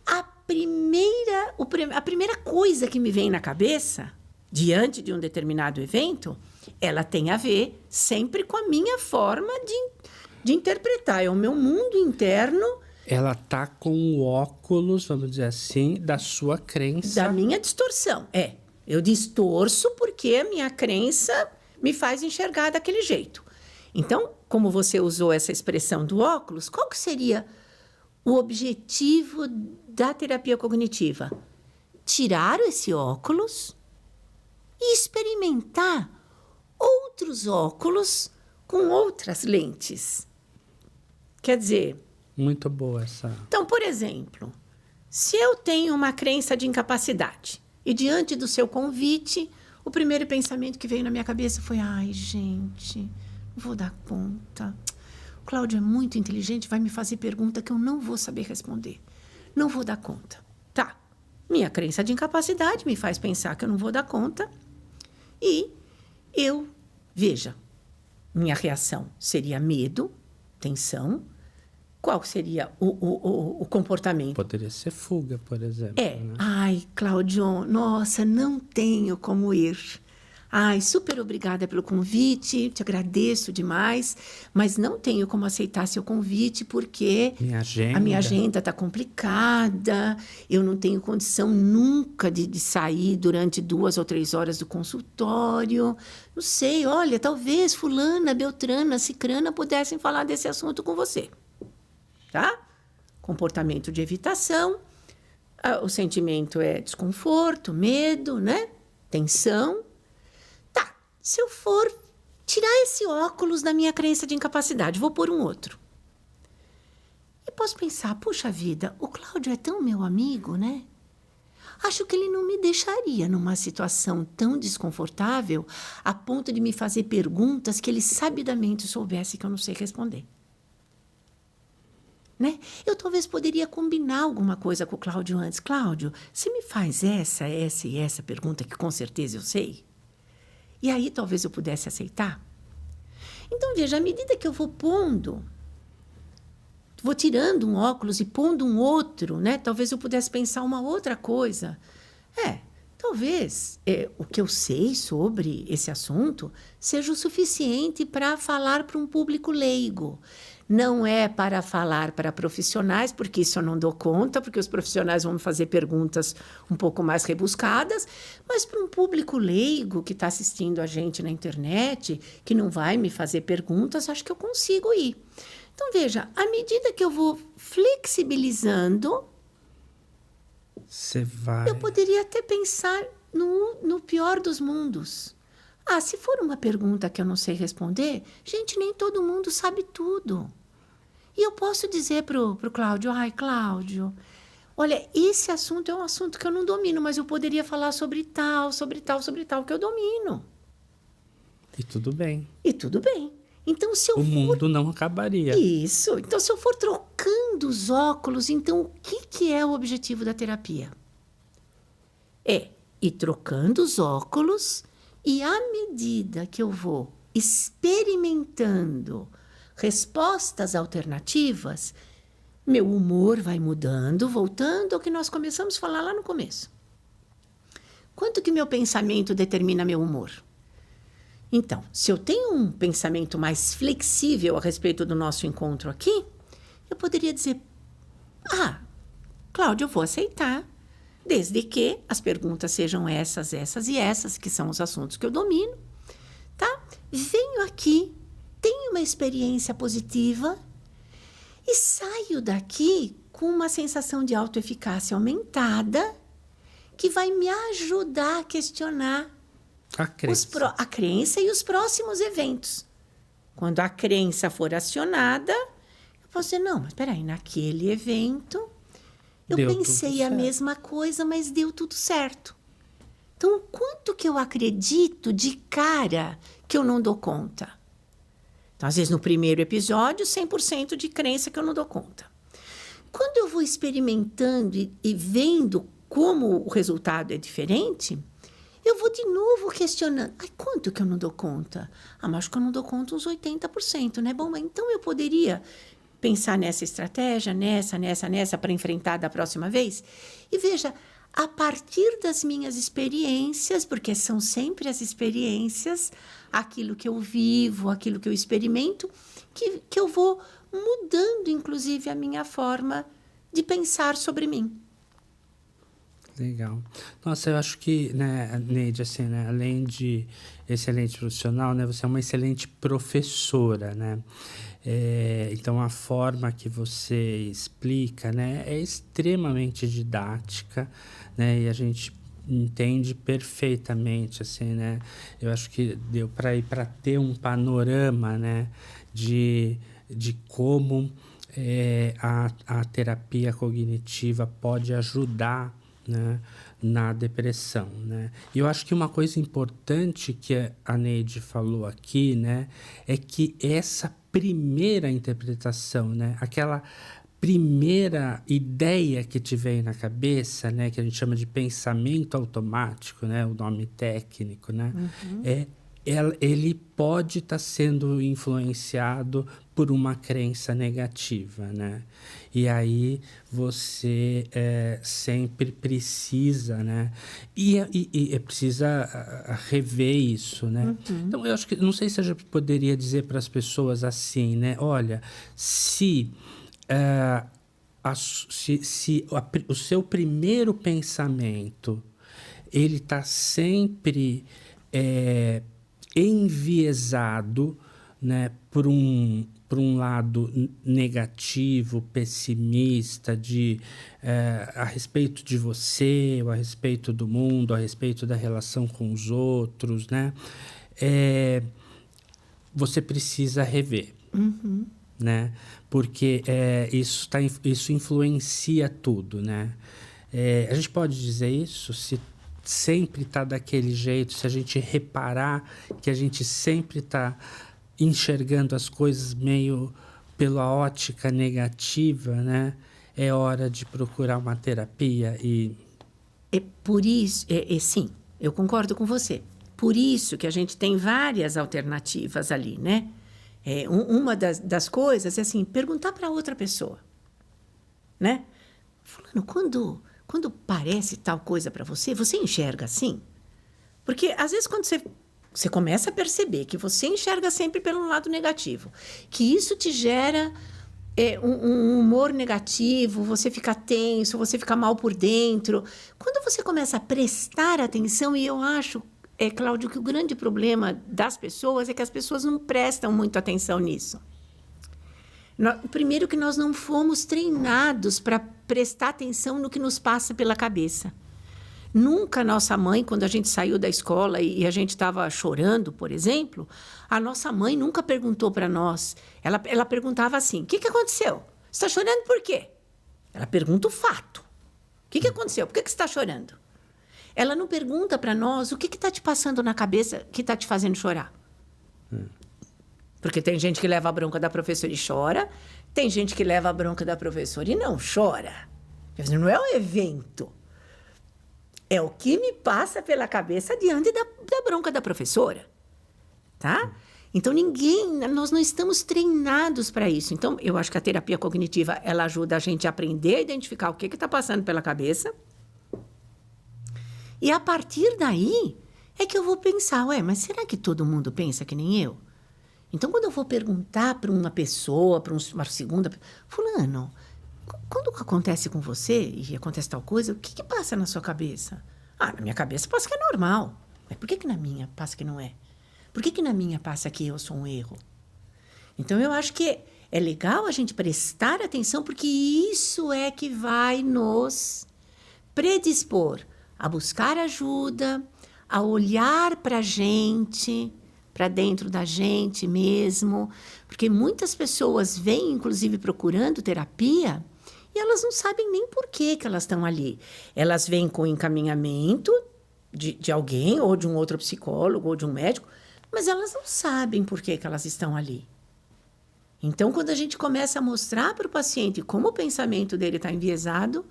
A primeira coisa que me vem na cabeça, diante de um determinado evento, ela tem a ver sempre com a minha forma de interpretar. É o meu mundo interno. Ela está com o óculos, vamos dizer assim, da sua crença. Da minha distorção. Eu distorço porque a minha crença me faz enxergar daquele jeito. Então, como você usou essa expressão do óculos, qual que seria o objetivo da terapia cognitiva? Tirar esse óculos e experimentar outros óculos com outras lentes. Quer dizer... Muito boa essa... Então, por exemplo, se eu tenho uma crença de incapacidade e diante do seu convite, o primeiro pensamento que veio na minha cabeça foi: ai, gente, não vou dar conta. O Cláudio é muito inteligente, vai me fazer pergunta que eu não vou saber responder. Não vou dar conta. Tá. Minha crença de incapacidade me faz pensar que eu não vou dar conta. E veja, minha reação seria medo, tensão. Qual seria o comportamento? Poderia ser fuga, por exemplo. Né? Ai, Cláudio, nossa, não tenho como ir. Ai, super obrigada pelo convite, te agradeço demais, mas não tenho como aceitar seu convite porque a minha agenda está complicada, eu não tenho condição nunca de sair durante 2 ou 3 horas do consultório. Não sei, olha, talvez fulana, beltrana, cicrana pudessem falar desse assunto com você. Tá? Comportamento de evitação, o sentimento é desconforto, medo, né? Tensão. Tá, se eu for tirar esse óculos da minha crença de incapacidade, vou pôr um outro. E posso pensar, puxa vida, o Cláudio é tão meu amigo, né? Acho que ele não me deixaria numa situação tão desconfortável a ponto de me fazer perguntas que ele sabidamente soubesse que eu não sei responder. Né? Eu talvez poderia combinar alguma coisa com o Cláudio antes. Cláudio, você me faz essa e essa pergunta que com certeza eu sei? E aí talvez eu pudesse aceitar? Então, veja, à medida que eu vou tirando um óculos e pondo um outro, né? Talvez eu pudesse pensar uma outra coisa. Talvez o que eu sei sobre esse assunto seja o suficiente para falar para um público leigo. Não é para falar para profissionais, porque isso eu não dou conta, porque os profissionais vão me fazer perguntas um pouco mais rebuscadas, mas para um público leigo que está assistindo a gente na internet, que não vai me fazer perguntas, acho que eu consigo ir. Então, veja, à medida que eu vou flexibilizando, eu poderia até pensar no pior dos mundos. Se for uma pergunta que eu não sei responder, gente, nem todo mundo sabe tudo. E eu posso dizer pro Cláudio: ai, Cláudio, olha, esse assunto é um assunto que eu não domino, mas eu poderia falar sobre tal que eu domino. E tudo bem. Então, o mundo não acabaria. Isso. Então, se eu for trocando os óculos, então o que é o objetivo da terapia? É ir trocando os óculos e, à medida que eu vou experimentando respostas alternativas, meu humor vai mudando, voltando ao que nós começamos a falar lá no começo. Quanto que meu pensamento determina meu humor? Então, se eu tenho um pensamento mais flexível a respeito do nosso encontro aqui, eu poderia dizer: Cláudio, eu vou aceitar, desde que as perguntas sejam essas e essas, que são os assuntos que eu domino, tá? Venho aqui, tenho uma experiência positiva e saio daqui com uma sensação de autoeficácia aumentada que vai me ajudar a questionar a crença e os próximos eventos. Quando a crença for acionada, eu posso dizer: não, mas espera aí, naquele evento Eu Deu pensei tudo a certo. mesma coisa, mas deu tudo certo. Então, o quanto que eu acredito de cara que eu não dou conta? Então, às vezes, no primeiro episódio, 100% de crença que eu não dou conta. Quando eu vou experimentando e vendo como o resultado é diferente, eu vou de novo questionando. Ai, quanto que eu não dou conta? Ah, mas acho que eu não dou conta uns 80%, né? Bom, mas então eu poderia pensar nessa estratégia, nessa, para enfrentar da próxima vez? E veja, a partir das minhas experiências, porque são sempre as experiências, aquilo que eu vivo, aquilo que eu experimento, que eu vou mudando, inclusive, a minha forma de pensar sobre mim. Legal. Nossa, eu acho que, né, Neide, assim, né, além de excelente profissional, né, você é uma excelente professora, né? Então, a forma que você explica, né, é extremamente didática, né, e a gente entende perfeitamente, assim, né? Eu acho que deu para ter um panorama, né, de como a terapia cognitiva pode ajudar, né, na depressão, né? E eu acho que uma coisa importante que a Neide falou aqui, né, é que essa primeira interpretação, né, aquela primeira ideia que te vem na cabeça, né, que a gente chama de pensamento automático, né, o nome técnico, né, ele pode estar sendo influenciado por uma crença negativa, né? E aí você sempre precisa, né? E precisa rever isso, né? Então, eu acho que, não sei se eu já poderia dizer para as pessoas assim, né? Olha, se o seu primeiro pensamento ele está sempre enviesado, né, por um lado negativo, pessimista, a respeito de você, ou a respeito do mundo, a respeito da relação com os outros, né? Você precisa rever, né? Porque isso influencia tudo, né? A gente pode dizer isso se sempre está daquele jeito, se a gente reparar que a gente sempre está enxergando as coisas meio pela ótica negativa, né? É hora de procurar uma terapia e... É por isso, sim, eu concordo com você. Por isso que a gente tem várias alternativas ali, né? Uma das coisas é assim, perguntar para outra pessoa, né? Fulano, quando parece tal coisa para você, você enxerga assim? Porque, às vezes, quando você começa a perceber que você enxerga sempre pelo lado negativo, que isso te gera um humor negativo, você fica tenso, você fica mal por dentro. Quando você começa a prestar atenção, e eu acho, Cláudio, que o grande problema das pessoas é que as pessoas não prestam muito atenção nisso. Primeiro que nós não fomos treinados para prestar atenção no que nos passa pela cabeça. Nunca nossa mãe, quando a gente saiu da escola e a gente estava chorando, por exemplo, a nossa mãe nunca perguntou para nós. Ela perguntava assim, o que aconteceu? Você está chorando por quê? Ela pergunta o fato. O que aconteceu? Por que você está chorando? Ela não pergunta para nós o que está te passando na cabeça que está te fazendo chorar. Porque tem gente que leva a bronca da professora e chora, tem gente que leva a bronca da professora e não chora. Não é um evento. É o que me passa pela cabeça diante da bronca da professora. Tá? Então, nós não estamos treinados para isso. Então, eu acho que a terapia cognitiva, ela ajuda a gente a aprender a identificar o que está passando pela cabeça. E, a partir daí, é que eu vou pensar, mas será que todo mundo pensa que nem eu? Então, quando eu vou perguntar para uma pessoa, para uma segunda... Fulano, quando acontece com você e acontece tal coisa, o que passa na sua cabeça? Na minha cabeça passa que é normal. Mas por que na minha passa que não é? Por que na minha passa que eu sou um erro? Então, eu acho que é legal a gente prestar atenção, porque isso é que vai nos predispor a buscar ajuda, a olhar para a gente, para dentro da gente mesmo. Porque muitas pessoas vêm, inclusive, procurando terapia e elas não sabem nem por que elas estão ali. Elas vêm com encaminhamento de alguém, ou de um outro psicólogo, ou de um médico, mas elas não sabem por que elas estão ali. Então, quando a gente começa a mostrar para o paciente como o pensamento dele está enviesado,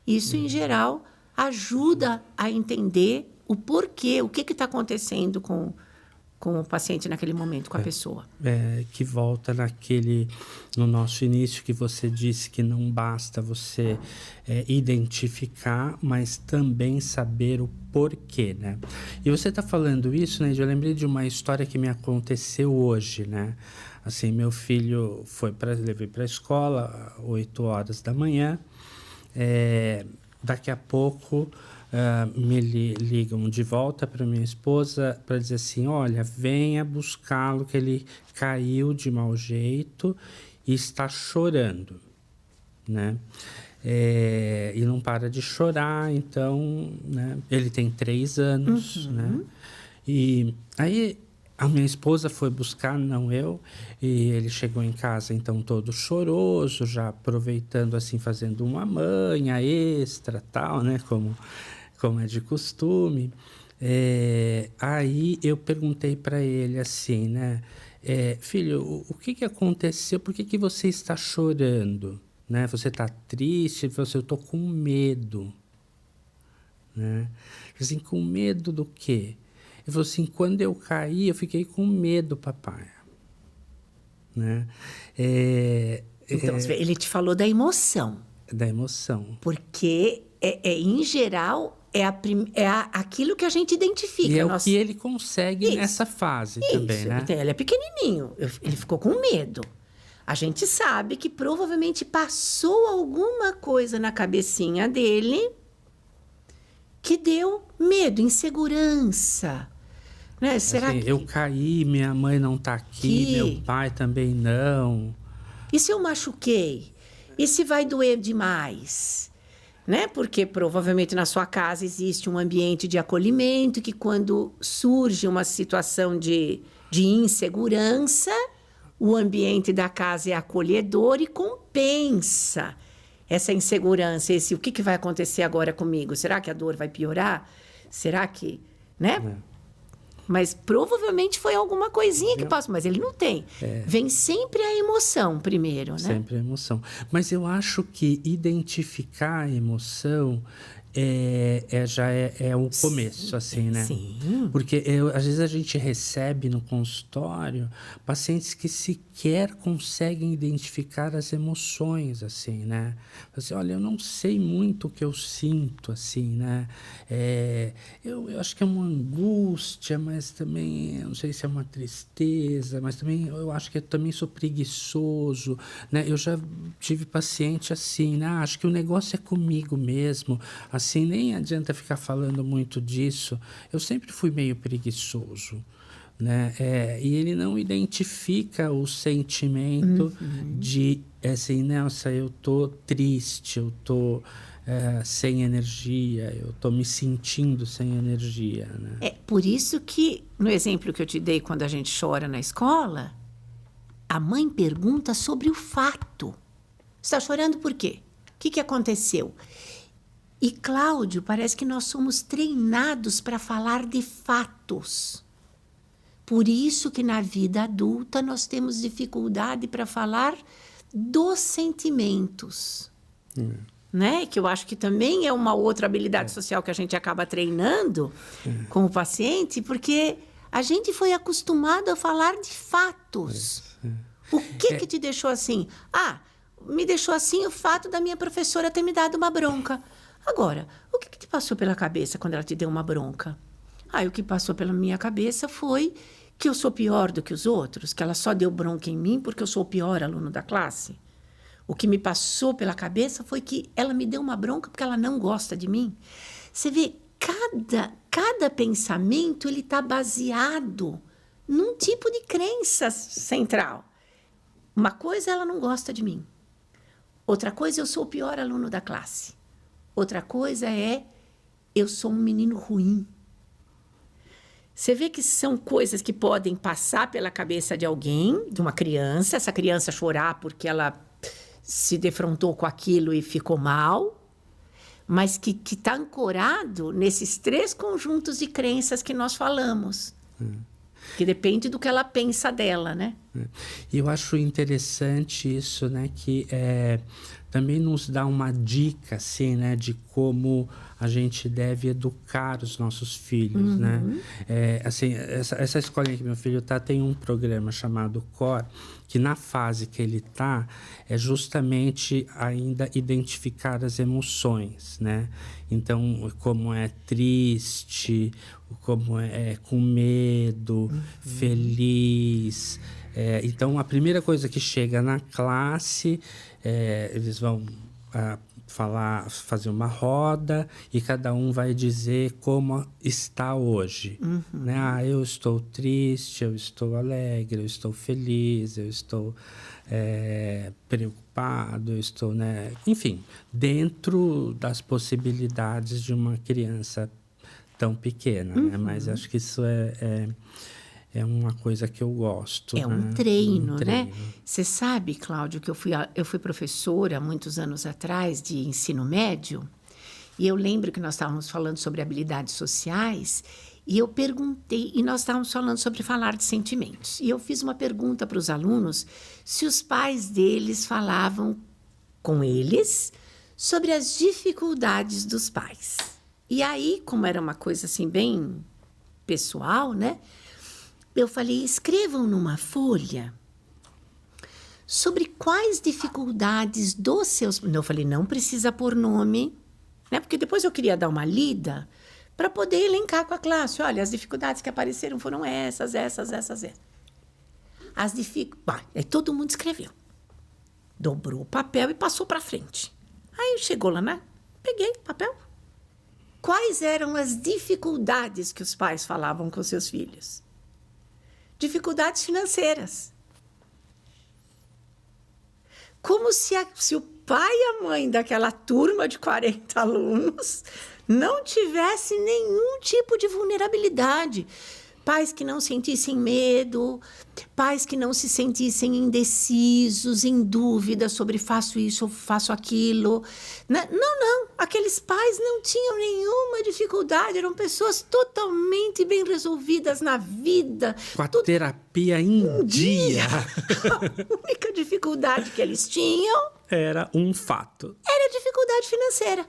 isso, em geral, ajuda a entender o porquê, o que está acontecendo com o paciente naquele momento, com a pessoa. Que volta no nosso início, que você disse que não basta você identificar, mas também saber o porquê, né? E você está falando isso, né? Eu lembrei de uma história que me aconteceu hoje, né? Assim, meu filho levei para a escola, 8 horas da manhã, daqui a pouco me ligam de volta para minha esposa para dizer assim, olha, venha buscá-lo, que ele caiu de mau jeito e está chorando, né? E não para de chorar, então, né? Ele tem 3 anos, né? E aí a minha esposa foi buscar, não eu, e ele chegou em casa, então, todo choroso, já aproveitando, assim, fazendo uma manha extra, tal, né? Como é de costume. Aí eu perguntei para ele assim, né? Filho, o que aconteceu? Por que você está chorando? Né? Você está triste? Ele falou assim, eu estou com medo. Né? Assim, com medo do quê? Ele falou assim, quando eu caí, eu fiquei com medo, papai. Né? Então, ele te falou da emoção. Da emoção. Porque, em geral, aquilo que a gente identifica. E o que ele consegue nessa fase também, né? Então, ele é pequenininho, ele ficou com medo. A gente sabe que provavelmente passou alguma coisa na cabecinha dele que deu medo, insegurança. Né? Será assim, que... Eu caí, minha mãe não está aqui, meu pai também não. E se eu machuquei? E se vai doer demais? Né? Porque provavelmente na sua casa existe um ambiente de acolhimento que quando surge uma situação de insegurança, o ambiente da casa é acolhedor e compensa essa insegurança. O que vai acontecer agora comigo? Será que a dor vai piorar? Será que... né? Mas provavelmente foi alguma coisinha que passou, mas ele não tem. Vem sempre a emoção primeiro, né? Sempre a emoção. Mas eu acho que identificar a emoção já é o começo, assim, né? Sim. Porque às vezes a gente recebe no consultório pacientes que sequer conseguem identificar as emoções, assim, né? Assim, olha, eu não sei muito o que eu sinto, assim, né? Eu acho que é uma angústia, mas também, eu não sei se é uma tristeza, mas também eu acho que eu também sou preguiçoso, né? Eu já tive paciente assim, né? Acho que o negócio é comigo mesmo, assim, nem adianta ficar falando muito disso. Eu sempre fui meio preguiçoso, né? E ele não identifica o sentimento de, assim, nossa, eu tô triste, eu tô sem energia, eu tô me sentindo sem energia, né? É por isso que, no exemplo que eu te dei quando a gente chora na escola, a mãe pergunta sobre o fato. Você está chorando por quê? O que aconteceu? E, Cláudio, parece que nós somos treinados para falar de fatos. Por isso que na vida adulta nós temos dificuldade para falar dos sentimentos. Né? Que eu acho que também é uma outra habilidade social que a gente acaba treinando com o paciente, porque a gente foi acostumado a falar de fatos. O que te deixou assim? Me deixou assim o fato da minha professora ter me dado uma bronca. Agora, o que te passou pela cabeça quando ela te deu uma bronca? O que passou pela minha cabeça foi que eu sou pior do que os outros, que ela só deu bronca em mim porque eu sou o pior aluno da classe. O que me passou pela cabeça foi que ela me deu uma bronca porque ela não gosta de mim. Você vê, cada pensamento ele está baseado num tipo de crença central. Uma coisa, ela não gosta de mim. Outra coisa, eu sou o pior aluno da classe. Outra coisa eu sou um menino ruim. Você vê que são coisas que podem passar pela cabeça de alguém, de uma criança, essa criança chorar porque ela se defrontou com aquilo e ficou mal, mas que está ancorado nesses 3 conjuntos de crenças que nós falamos. Que depende do que ela pensa dela, né? E eu acho interessante isso, né? Que também nos dá uma dica, assim, né? De como a gente deve educar os nossos filhos, né? Assim, essa escolinha que meu filho tá tem um programa chamado COR, que na fase que ele tá é justamente ainda identificar as emoções, né? Então, como é triste, como é com medo, feliz. Então, a primeira coisa que chega na classe, eles vão fazer uma roda e cada um vai dizer como está hoje. Né? Eu estou triste, eu estou alegre, eu estou feliz, eu estou preocupado, eu estou, né? Enfim, dentro das possibilidades de uma criança tão pequena, né? Mas acho que isso é uma coisa que eu gosto. É um treino, né? Você sabe, Cláudio, que eu fui professora há muitos anos atrás de ensino médio, e eu lembro que nós estávamos falando sobre habilidades sociais, e eu perguntei, e nós estávamos falando sobre falar de sentimentos. E eu fiz uma pergunta para os alunos se os pais deles falavam com eles sobre as dificuldades dos pais. E aí, como era uma coisa assim bem pessoal, né? Eu falei, escrevam numa folha sobre quais dificuldades dos seus... Eu falei, não precisa pôr nome, né? Porque depois eu queria dar uma lida para poder elencar com a classe. Olha, as dificuldades que apareceram foram essas. Aí todo mundo escreveu. Dobrou o papel e passou para frente. Aí chegou lá, né? Peguei o papel. Quais eram as dificuldades que os pais falavam com seus filhos? Dificuldades financeiras. Como se o pai e a mãe daquela turma de 40 alunos não tivesse nenhum tipo de vulnerabilidade. Pais que não sentissem medo, pais que não se sentissem indecisos, em dúvida sobre faço isso ou faço aquilo. Não. Aqueles pais não tinham nenhuma dificuldade, eram pessoas totalmente bem resolvidas na vida. Com a terapia em dia. A única dificuldade que eles tinham... Era um fato. Era a dificuldade financeira.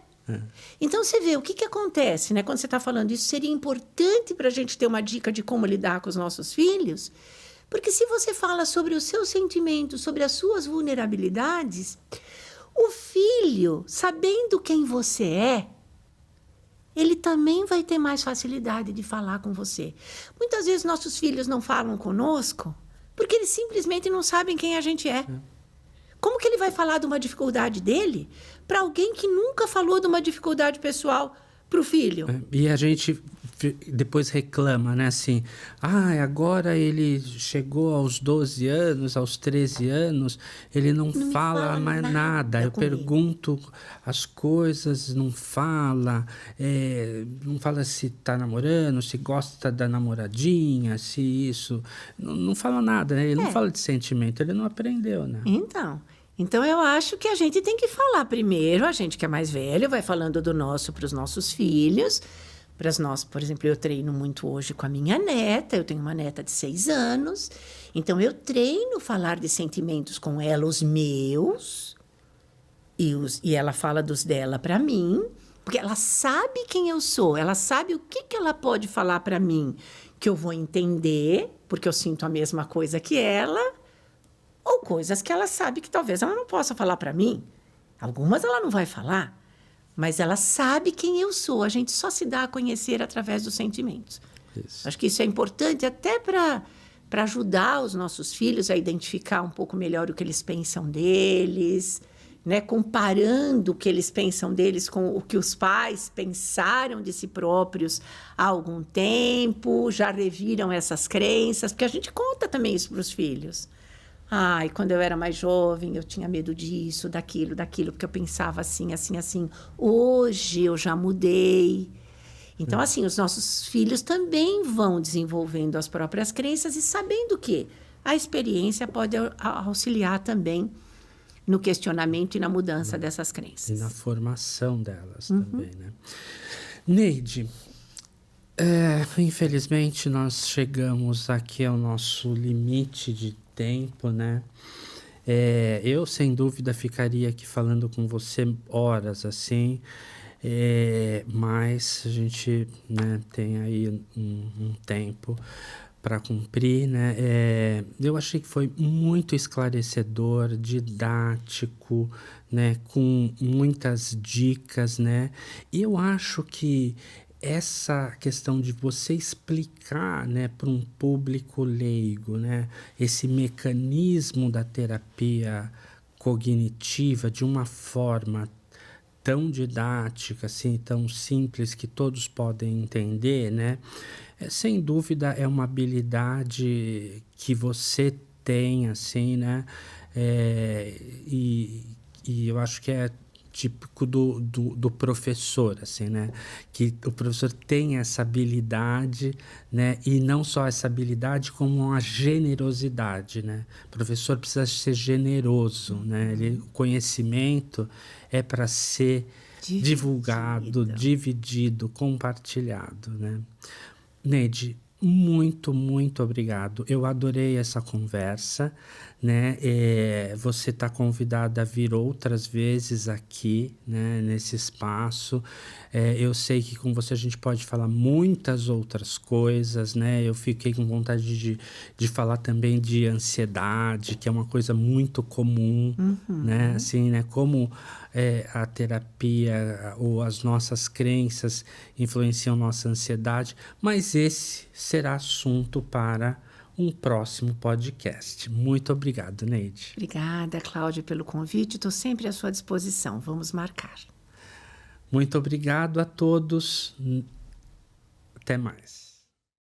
Então, você vê, o que acontece, né? Quando você está falando isso, seria importante para a gente ter uma dica de como lidar com os nossos filhos, porque se você fala sobre os seus sentimentos, sobre as suas vulnerabilidades, o filho, sabendo quem você é, ele também vai ter mais facilidade de falar com você. Muitas vezes nossos filhos não falam conosco porque eles simplesmente não sabem quem a gente é. Como que ele vai falar de uma dificuldade dele para alguém que nunca falou de uma dificuldade pessoal para o filho? E a gente depois reclama, né? Assim, agora ele chegou aos 12 anos, aos 13 anos, ele não fala mais nada. Eu pergunto as coisas, não fala se está namorando, se gosta da namoradinha, se isso... Não fala nada, né? Ele não fala de sentimento, ele não aprendeu, né? Então, eu acho que a gente tem que falar primeiro, a gente que é mais velho, vai falando do nosso para os nossos filhos, por exemplo, eu treino muito hoje com a minha neta, eu tenho uma neta de 6 anos, então eu treino falar de sentimentos com ela, os meus, e ela fala dos dela para mim, porque ela sabe quem eu sou, ela sabe o que ela pode falar para mim, que eu vou entender, porque eu sinto a mesma coisa que ela, ou coisas que ela sabe que talvez ela não possa falar para mim. Algumas ela não vai falar, mas ela sabe quem eu sou. A gente só se dá a conhecer através dos sentimentos. Isso. Acho que isso é importante até para ajudar os nossos filhos a identificar um pouco melhor o que eles pensam deles, né? Comparando o que eles pensam deles com o que os pais pensaram de si próprios há algum tempo, já reviram essas crenças, porque a gente conta também isso para os filhos. E quando eu era mais jovem, eu tinha medo disso, daquilo, porque eu pensava assim. Hoje eu já mudei. Então, assim, os nossos filhos também vão desenvolvendo as próprias crenças e sabendo que a experiência pode auxiliar também no questionamento e na mudança dessas crenças. E na formação delas também, né? Neide, infelizmente nós chegamos aqui ao nosso limite de tempo, né? Eu, sem dúvida, ficaria aqui falando com você horas, assim, mas a gente, né, tem aí um tempo para cumprir, né? Eu achei que foi muito esclarecedor, didático, né? Com muitas dicas, né? E eu acho que essa questão de você explicar, né, para um público leigo, né, esse mecanismo da terapia cognitiva de uma forma tão didática, assim, tão simples que todos podem entender, né? Sem dúvida é uma habilidade que você tem, assim, né? E eu acho que é típico do professor, assim, né? Que o professor tem essa habilidade, né? E não só essa habilidade, como uma generosidade, né? O professor precisa ser generoso, né? O conhecimento é para ser divulgado, dividido, compartilhado, né? Neide, muito, muito obrigado. Eu adorei essa conversa, né? Você está convidada a vir outras vezes aqui, né? Nesse espaço. Eu sei que com você a gente pode falar muitas outras coisas, né? Eu fiquei com vontade de falar também de ansiedade, que é uma coisa muito comum, né? Assim, né? Como a terapia ou as nossas crenças influenciam nossa ansiedade, mas esse será assunto para um próximo podcast. Muito obrigado, Neide. Obrigada, Cláudia, pelo convite. Estou sempre à sua disposição. Vamos marcar. Muito obrigado a todos. Até mais.